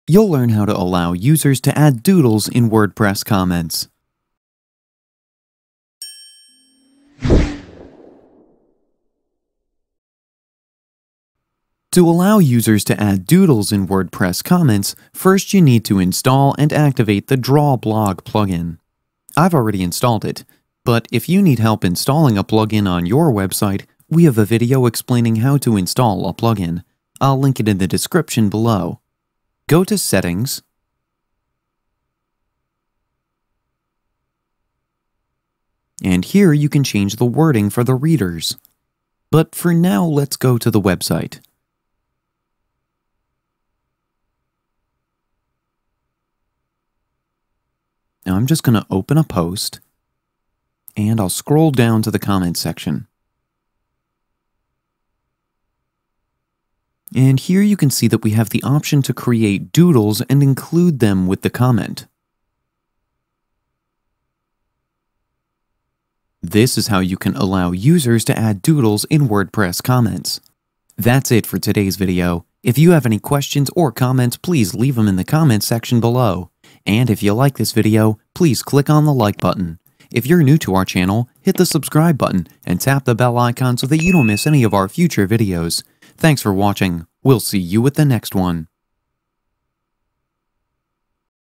you'll learn how to allow users to add doodles in WordPress comments. To allow users to add doodles in WordPress comments, first you need to install and activate the Draw Blog plugin. I've already installed it, but if you need help installing a plugin on your website, we have a video explaining how to install a plugin. I'll link it in the description below. Go to Settings, and here you can change the wording for the readers. But for now, let's go to the website. Now I'm just going to open a post, and I'll scroll down to the comments section. And here you can see that we have the option to create doodles and include them with the comment. This is how you can allow users to add doodles in WordPress comments. That's it for today's video. If you have any questions or comments, please leave them in the comments section below. And if you like this video, please click on the like button. If you're new to our channel, hit the subscribe button and tap the bell icon so that you don't miss any of our future videos. Thanks for watching. We'll see you with the next one.